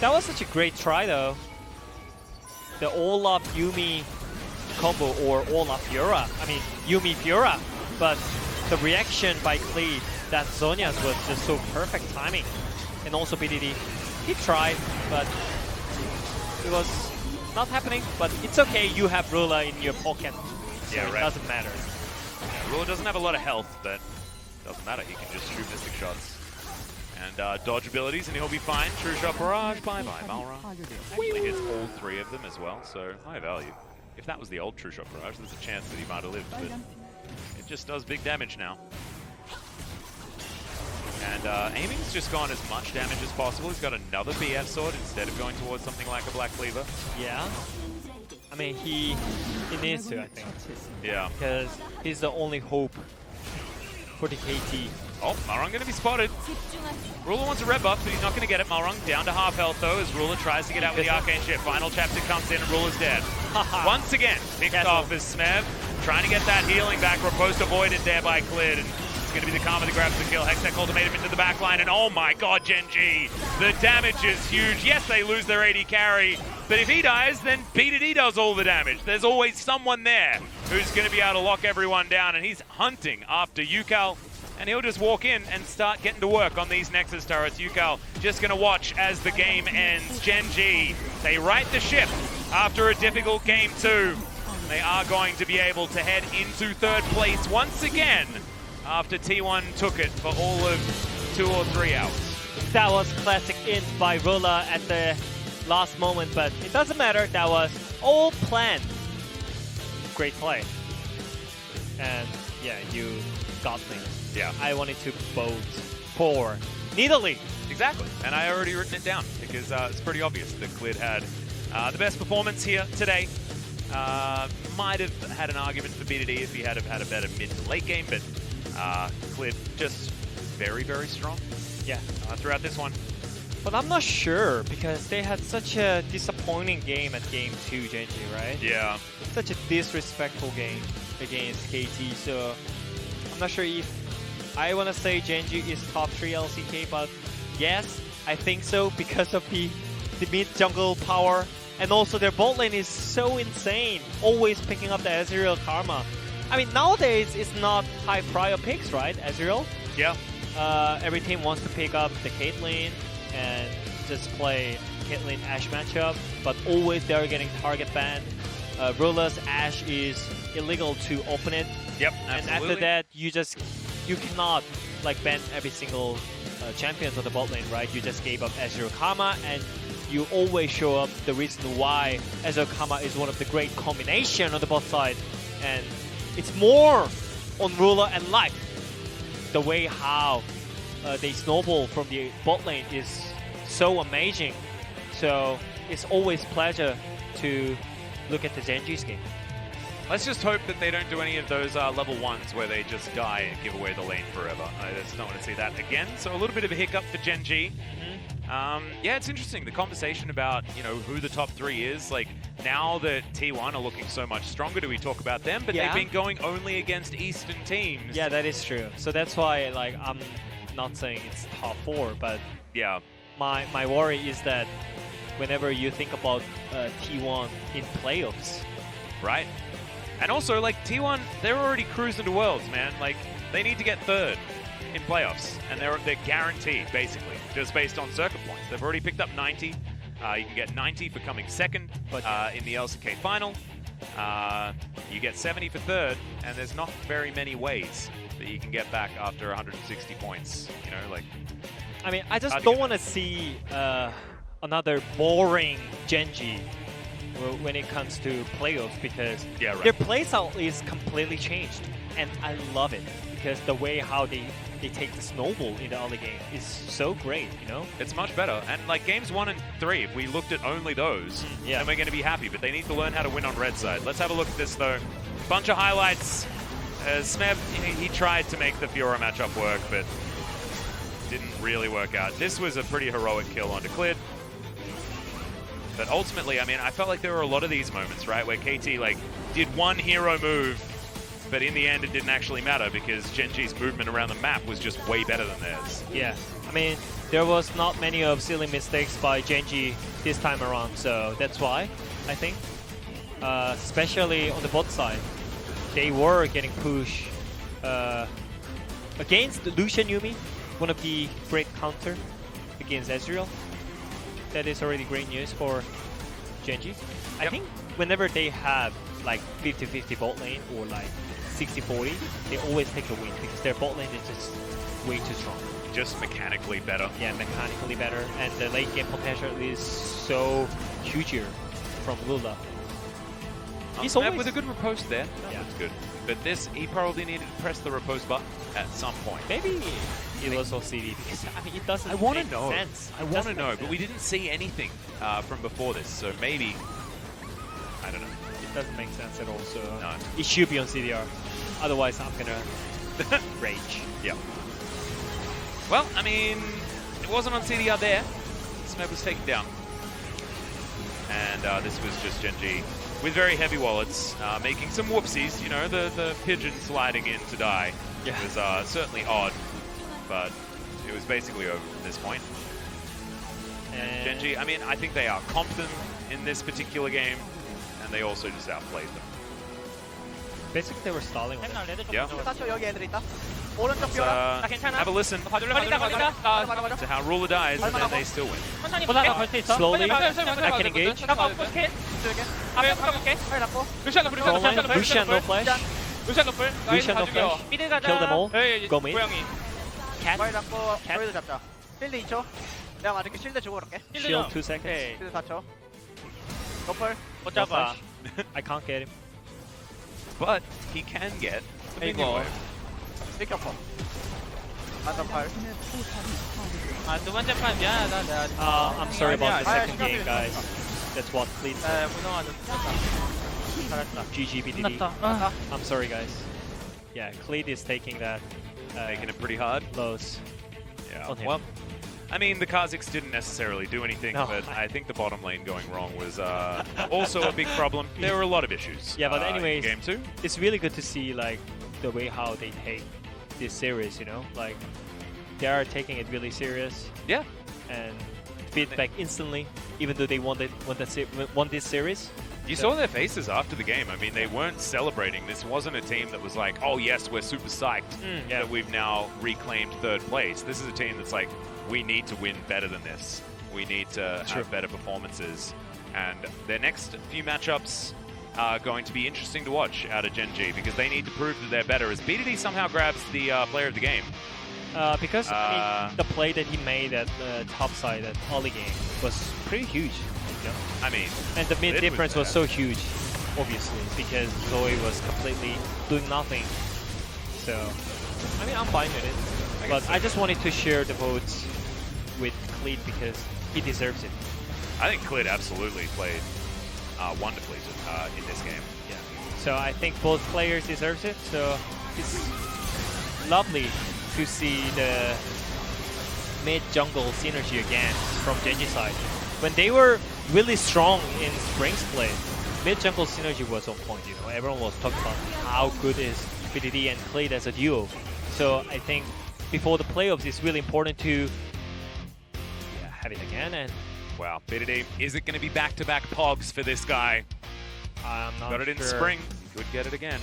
that was such a great try though. The Olaf Yuumi combo or Olaf Fiora. I mean, Yuumi Fiora. But the reaction by Cleed, that Zhonya's was just so perfect timing. And also BDD. He tried, but it was not happening. But it's okay, you have Ruler in your pocket. So yeah, it right. doesn't matter. Yeah, Ruler doesn't have a lot of health, but doesn't matter. He can just shoot Mystic shots. And dodge abilities, and he'll be fine. True Shot Barrage, bye-bye, Malrung. Actually hits all 3 of them as well, so high value. If that was the old True Shot Barrage, there's a chance that he might have lived, but it just does big damage now. And aiming's just gone as much damage as possible. He's got another BF sword instead of going towards something like a Black Cleaver. Yeah. I mean, he needs to, I think. Yeah. Because he's the only hope for the KT. Oh, Malrung going to be spotted. Ruler wants a red buff, but he's not going to get it. Malrung down to half health, though, as Ruler tries to get out with the Arcane Shift. Final chapter comes in, and Ruler's dead. Once again, picked off as Smeb, trying to get that healing back. Riposte avoided there by Clid, and it's going to be the Karma that grabs the kill. Hextech Ultimatum into the back line, and oh my god, Gen.G. The damage is huge. Yes, they lose their AD carry, but if he dies, then BDD does all the damage. There's always someone there who's going to be able to lock everyone down, and he's hunting after Yukal. And he'll just walk in and start getting to work on these Nexus turrets. Yukal just going to watch as the game ends. Gen.G, they right the ship after a difficult game 2. They are going to be able to head into 3rd place once again after T1 took it for all of 2 or 3 hours. That was classic int by Ruler at the last moment, but it doesn't matter. That was all planned. Great play. And yeah, you got me. Yeah. I wanted to vote for Nidalee. Exactly. And I already written it down because it's pretty obvious that Clid had the best performance here today. Might have had an argument for BDD if he had have had a better mid to late game, but Clid just very, very strong. Yeah. Throughout this one. But I'm not sure because they had such a disappointing game at game 2, Gen.G, right? Yeah. Such a disrespectful game against KT, so I'm not sure if I want to say Gen.G is top 3 LCK, but yes, I think so because of the mid-jungle power. And also their bot lane is so insane, always picking up the Ezreal Karma. I mean, nowadays it's not high prior picks, right, Ezreal? Yeah. Every team wants to pick up the Caitlyn and just play Caitlyn Ashe matchup, but always they're getting target banned. Ruler's Ashe is illegal to open it. Yep, absolutely. And after that, you cannot like ban every single champions on the bot lane, right? You just gave up Ezreal Karma, and you always show up the reason why Ezreal Karma is one of the great combination on the bot side, and it's more on Ruler and Life, the way how they snowball from the bot lane is so amazing. So it's always pleasure to look at the Gen.G's game. Let's just hope that they don't do any of those level 1s where they just die and give away the lane forever. I just don't want to see that again. So a little bit of a hiccup for Gen.G. Yeah, it's interesting, the conversation about, you know, who the top 3 is. Like, now that T1 are looking so much stronger, do we talk about them? But they've been going only against Eastern teams. Yeah, that is true. So that's why, like, I'm not saying it's top 4, but yeah, my worry is that whenever you think about T1 in playoffs. Right. And also, like, T1, they're already cruising to Worlds, man. Like, they need to get 3rd in playoffs, and they're guaranteed, basically, just based on circuit points. They've already picked up 90. You can get 90 for coming 2nd in the LCK final. You get 70 for 3rd, and there's not very many ways that you can get back after 160 points. You know, like... I mean, I just don't want to see another boring Gen.G when it comes to playoffs, because their playstyle is completely changed, and I love it because the way how they take the snowball in the early game is so great, you know? It's much better. And like games 1 and 3, if we looked at only those, then we're going to be happy. But they need to learn how to win on red side. Let's have a look at this though. Bunch of highlights. Smeb, he tried to make the Fiora matchup work, but didn't really work out. This was a pretty heroic kill on Declared. But ultimately, I mean, I felt like there were a lot of these moments, right, where KT like did one hero move, but in the end it didn't actually matter because Gen.G's movement around the map was just way better than theirs. Yeah, I mean, there was not many of silly mistakes by Gen.G this time around, so that's why, I think. Especially on the bot side, they were getting pushed against Lucian Yuumi, one of the great counter against Ezreal. That is already great news for Gen.G. I think whenever they have like 50-50 bot lane or like 60-40, they always take a win because their bot lane is just way too strong. Just mechanically better. Yeah, mechanically better, and the late game potential is so huger from Lula. He's always with a good riposte there. That's good. But this, he probably needed to press the riposte button at some point. Maybe it was on CD because I mean it doesn't I want make to know. sense. I want to know, but we didn't see anything from before this, so maybe I don't know. It doesn't make sense at all. So no. It should be on CDR. Otherwise, I'm gonna rage. Yeah. Well, I mean, it wasn't on CDR there. Smeb was taken down, and this was just Gen.G with very heavy wallets, making some whoopsies. You know, the pigeon sliding in to die. Yeah. It was certainly odd, but it was basically over from this point. And Gen.G, I mean, I think they outcomped them in this particular game, and they also just outplayed them. Basically, they were stalling on it. Yeah. Let's have a listen to how Ruler dies, and then they still win. Slowly, I can engage. Lucian no flash. Lucian no flash. Kill them all. Go mid. Cat. 실드 2초. 내가 맞을게. 실드 주고 그럴게. Shield 2 seconds. 실드 4초. 노플. 못 잡아. I can't get him. But he can get the minion wave. 삐켜퍼. 안전 8. 두 번째 판 미안하다. 내가 I'm sorry about the second game, guys. That's what Cleat said. 문어가 좀 잘했다. GG BDD. I'm sorry, guys. Yeah, Cleat is taking that. Making it pretty hard. Lows. Yeah. Well, I mean, the Kazakhs didn't necessarily do anything, but I think the bottom lane going wrong was also a big problem. There were a lot of issues. Yeah, but anyways, in game 2. It's really good to see like the way how they take this series. You know, like they are taking it really serious. Yeah. And feedback instantly, even though they won this series. You saw their faces after the game. I mean, they weren't celebrating. This wasn't a team that was like, oh yes, we're super psyched that we've now reclaimed 3rd place. This is a team that's like, we need to win better than this. We need to have better performances. And their next few matchups are going to be interesting to watch out of Gen.G because they need to prove that they're better as BDD somehow grabs the player of the game. Because I mean, the play that he made at the top side at early game was pretty huge. You know? I mean, and the mid difference was so huge, obviously, because Zoe was completely doing nothing. So, I mean, I'm fine with it. But I just wanted to share the votes with Cleed because he deserves it. I think Clid absolutely played wonderfully in this game. Yeah. So I think both players deserves it. So it's lovely to see the mid-jungle synergy again from Gen.G side. When they were really strong in Spring's play, mid-jungle synergy was on point. You know, everyone was talking about how good is BDD and Cleed as a duo. So I think before the playoffs, it's really important to have it again. And wow, BDD, is it going to be back-to-back pogs for this guy? I'm not Got it in sure. spring, could get it again.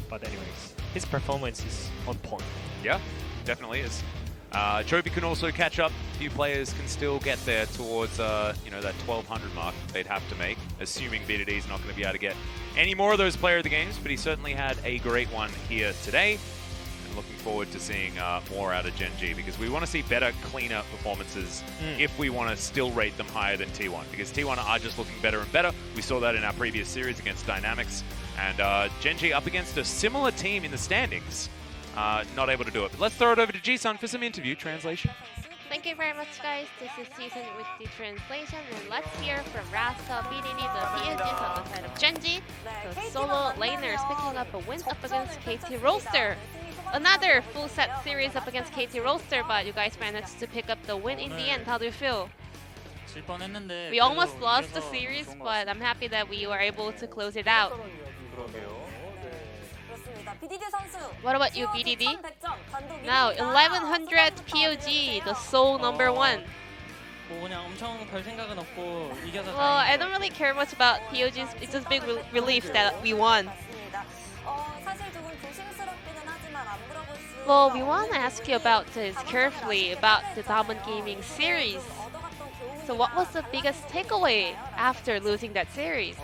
But anyways, his performance is on point. Yeah, definitely is. Chovy can also catch up. A few players can still get there towards you know, that 1200 mark they'd have to make, assuming BDD is not going to be able to get any more of those player of the games, but he certainly had a great one here today. And looking forward to seeing more out of Gen.G because we want to see better, cleaner performances if we want to still rate them higher than T1 because T1 are just looking better and better. We saw that in our previous series against Dynamics, and Gen.G up against a similar team in the standings. Not able to do it. But let's throw it over to Ji-sun for some interview translation. Thank you very much, guys. This is Season with the translation, and let's hear from Rasta BDD, the PNGs on the side of Gen.G. The solo laners picking up a win up against KT Rolster. Another full set series up against KT Rolster, but you guys managed to pick up the win in the end. How do you feel? We almost lost the series, but I'm happy that we were able to close it out. What about you, BDD? Now, 1100 POG, the sole number one. Well, I don't really care much about POGs. It's just big relief that we won. Well, we want to ask you about this carefully, about the Diamond Gaming series. So what was the biggest takeaway after losing that series?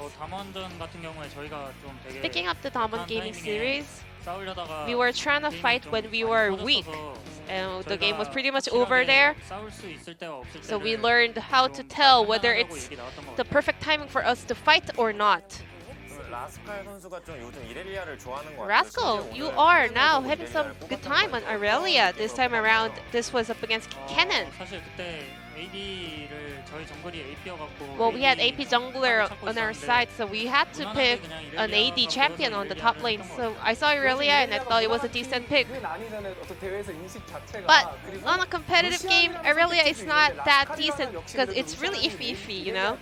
Picking up the Diamond Gaming series, we were trying to fight when we were weak. And the game was pretty much over there. So we learned how to tell whether it's the perfect timing for us to fight or not. Rascal, you are now having some good time on Aurelia. This time around, this was up against Kennen. Well, we had AP jungler on our side, so we had to pick an AD champion on the top lane. So I saw Aurelia and I thought it was a decent pick. But on a competitive game, Aurelia is not that decent because it's really iffy, you know?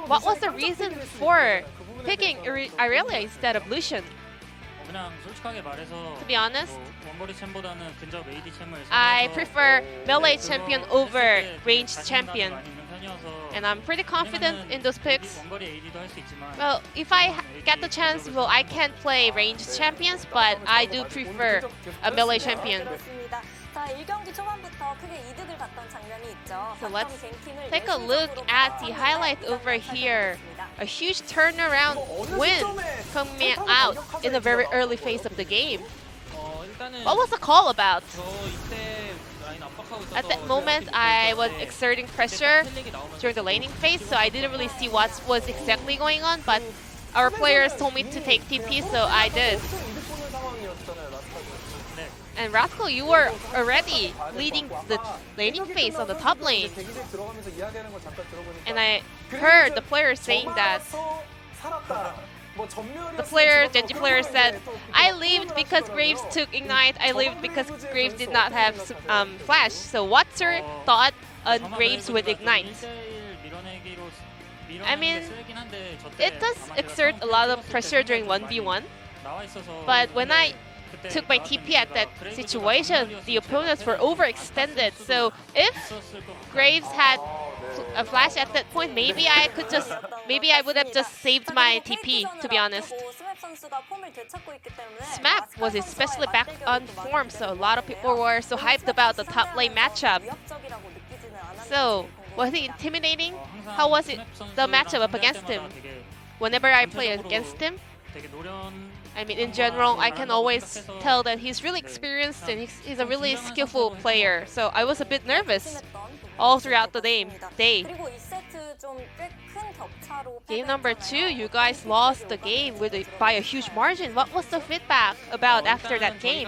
What was the reason for picking Aurelia instead of Lucian? To be honest, I prefer melee champion over ranged champion. And I'm pretty confident in those picks. Well, if I get the chance, well, I can't play ranged champions, but I do prefer a melee champion. So let's take a look at the highlight over here. A huge turnaround win coming out in the very early phase of the game. What was the call about? At that moment, I was exerting pressure during the laning phase, so I didn't really see what was exactly going on, but our players told me to take TP, so I did. And Rascal, you were already leading the laning phase on the top lane. And I heard the player saying that the Gen.G player said, I lived because Graves took Ignite, I lived because Graves did not have Flash. So what's your thought on Graves with Ignite? I mean, it does exert a lot of pressure during 1v1, but when I took my TP at that situation, the opponents were overextended. So if Graves had a flash at that point, maybe I would have just saved my TP, to be honest. Smap was especially back on form, so a lot of people were so hyped about the top lane matchup. So, was he intimidating? How was it, the matchup up against him? Whenever I play against him, I mean, in general, I can always tell that he's really experienced and he's a really skillful player. So I was a bit nervous all throughout the day. Game number 2, you guys lost the game by a huge margin. What was the feedback about after that game?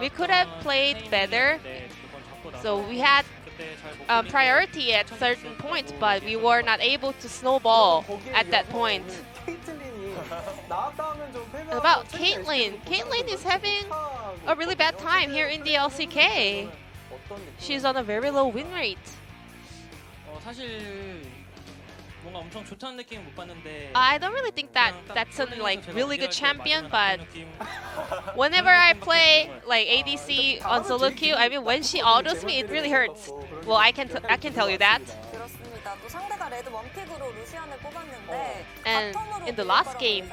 We could have played better. So we had priority at certain points, but we were not able to snowball at that point. About Caitlyn. Caitlyn is having a really bad time here in the LCK. She's on a very low win rate. 사실 뭔가 엄청 좋다는 느낌은 못 받는데 I don't really think that that's a like really good champion, but whenever I play like ADC on solo queue, I mean when she autos me, it really hurts. Well, I can tell you that. And in the last game,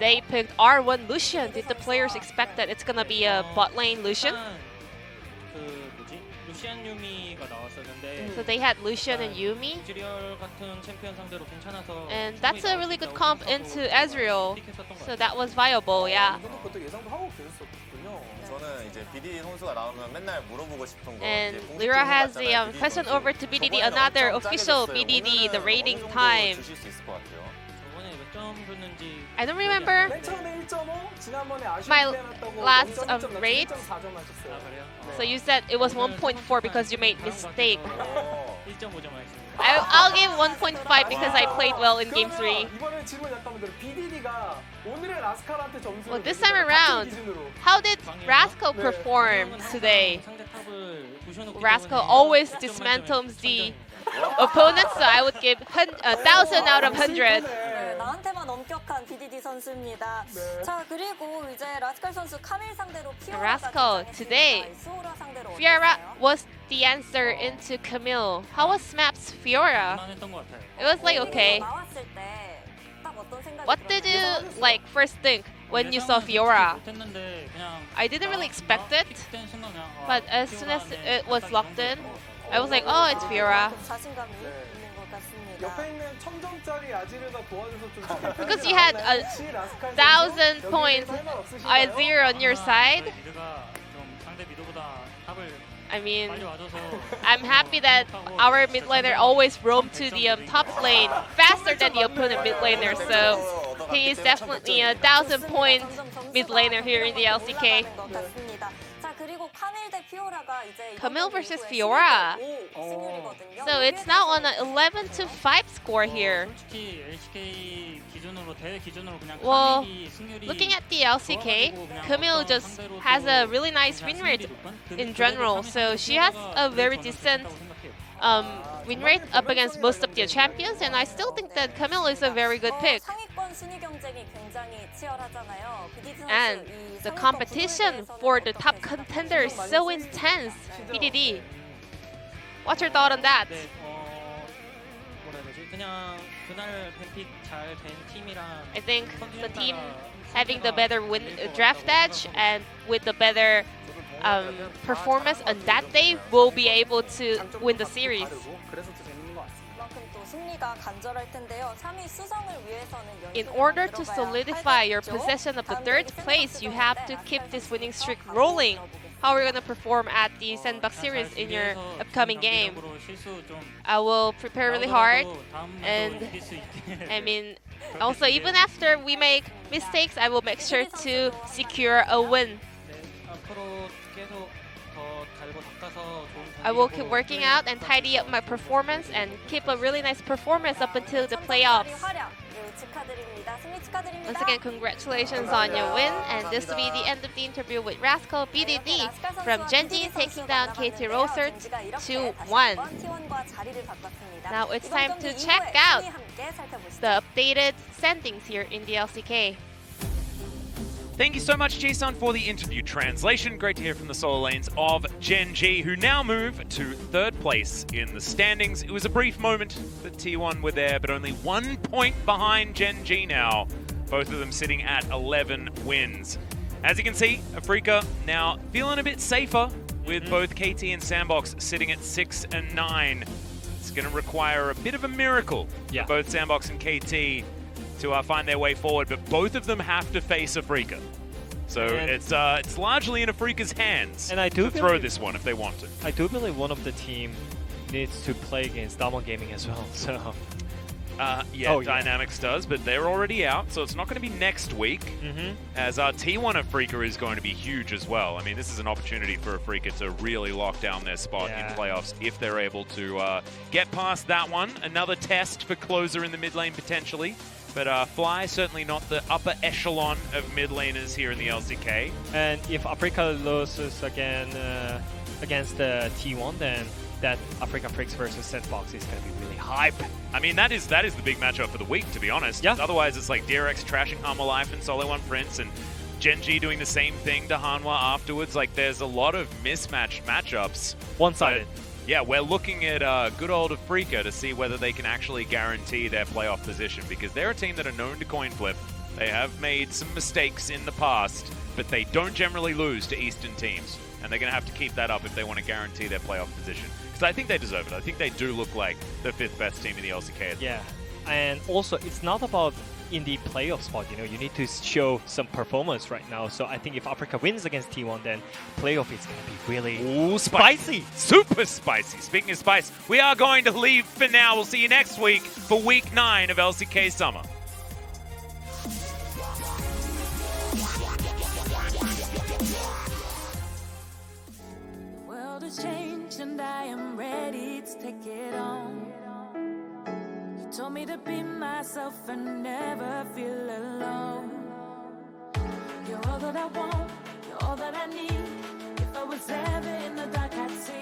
they picked R1 Lucian. Did the players expect that it's gonna be a bot lane Lucian? 루시안 유미가 나왔었는데 So they had Lucian and Yumi, 이즈리얼 같은 챔피언 상대로 괜찮아서 and that's a really good comp into Ezreal. So that was viable, yeah. 그것도 예상도 하고 계셨었군요. 저는 이제 BD 선수가 나오면 맨날 물어보고 싶은 거. And Lyra has the question over to BDD, another official BDD, the rating time. 주실 수 있을 것 같아요. 저번에 몇 점 줬는지 I don't remember 맨 처음에 1.5, 지난번에 아쉬운 my 빼놨다고 last 0.2점 rate. 4점 하셨어요. 그래요? So you said it was 1.4 because you made mistake. 1.5점 하겠습니다. I'll give 1.5 because I played well in game 3. 이번에 질문 잠깐만 드려. BDD가 오늘의 라스칼한테 점수를 Well, this time around, how did Rascal perform today? 상대 탑을 부셔놓기 Rascal 때문에 always 4점만 dismantles the 점. opponent, so I would give 1,000 out of 100. 네, 나한테만 엄격한 BDD 선수입니다. 네. 자, 그리고 이제 라스칼 선수 카밀 상대로 피오라가 Rascal, 등장했습니다. today, 수호라 상대로 Fiora 어땠어요? was the answer into Camille. How was Smap's Fiora? 무난했던 것 같아요. It was like okay. 나왔을 때 딱 어떤 생각이 What did 들었나요? you like first think when you saw Fiora? 못했는데 그냥 I didn't really expect it, 픽된 순간 그냥 but as soon as it was locked in, I was like, oh, it's Fiora. 좀 자신감이 있는 것 같습니다. 옆에 있는 1000점짜리 아지르가 도와줘서 좀 Because you had a 1,000 points Azir on your side. 미드가 좀 상대 미드보다 탑을 I mean, 빨리 와줘서 I'm happy that our mid laner always roam to the top lane faster than the opponent mid laner, so he is definitely a 1,000 point mid laner here in the LCK. 자, 그리고 카밀 대 피오라가 이제 Camille versus Fiora. 승률이거든요. So it's now on an 11-5 score here. 솔직히 LCK 기준으로 대회 기준으로 그냥 Well, 카밀이 승률이 looking at the LCK, Camille just has a really nice win rate in general, so she has a very decent win rate up against most of the champions, and I still think that Camille is a very good pick. 상위권 순위 경쟁이 굉장히 치열하잖아요. BDD 선수 And 이 the 상위권 competition 분위기에서는 for the top contender is so intense. BDD, what's your thought on that? 네, 뭐라 해야 되지? 그냥 그날 뱀픽 잘 된 팀이랑 I think the team having the better draft edge and with the better performance on that day will be able to win the series. 그래서 더 재밌는 것 같습니다. 그만큼 또 승리가 간절할 텐데요. 3위 수성을 위해서는 In order to solidify your possession of the third place, you have to keep this winning streak rolling. How are you going to perform at the Sandbox series in your upcoming game? I will prepare really hard, and I mean, also even after we make mistakes, I will make sure to secure a win. I will keep working out and tidy up my performance and keep a really nice performance up until the playoffs. Once again, congratulations on your win, and this will be the end of the interview with Rascal BDD from Gen.G taking down KT Rolster 2-1. Now it's time to check out the updated standings here in the LCK. Thank you so much, Jason, for the interview translation. Great to hear from the solo lanes of Gen.G, who now move to third place in the standings. It was a brief moment that T1 were there, but only 1 point behind Gen.G now. Both of them sitting at 11 wins. As you can see, Afrika now feeling a bit safer with both KT and Sandbox sitting at 6 and 9. It's going to require a bit of a miracle for both Sandbox and KT to find their way forward, but both of them have to face Afrika. So it's largely in Afrika's hands and I do to throw this one if they want to. I do believe one of the team needs to play against Diamond Gaming as well. So yeah, Dynamics does, but they're already out, so it's not going to be next week. As T1 Afrika is going to be huge as well. I mean, this is an opportunity for Afrika to really lock down their spot in playoffs if they're able to get past that one. Another test for Closer in the mid lane potentially. But Fly certainly not the upper echelon of mid laners here in the LCK. And if Afrika loses again against the T1, then that Afrika Prix versus Sandbox is going to be really hype. I mean, that is the big matchup for the week, to be honest. Yeah. Otherwise, it's like DRX trashing Hanwha Life and Solo 1 Prince, and Gen.G doing the same thing to Hanwha afterwards. Like, there's a lot of mismatched matchups. One-sided. Yeah, we're looking at good old Afrika to see whether they can actually guarantee their playoff position, because they're a team that are known to coin flip. They have made some mistakes in the past, but they don't generally lose to Eastern teams. And they're going to have to keep that up if they want to guarantee their playoff position. Because I think they deserve it. I think they do look like the 5th best team in the LCK. Yeah, and also it's not about in the playoff spot, you know, you need to show some performance right now. So I think if Afrika wins against T1, then playoff is going to be really spicy. Super spicy. Speaking of spice, we are going to leave for now. We'll see you next week for week 9 of LCK Summer. The world has changed and I am ready to take it on. You told me to be myself and never feel alone. You're all that I want, you're all that I need. If I was ever in the dark, I'd see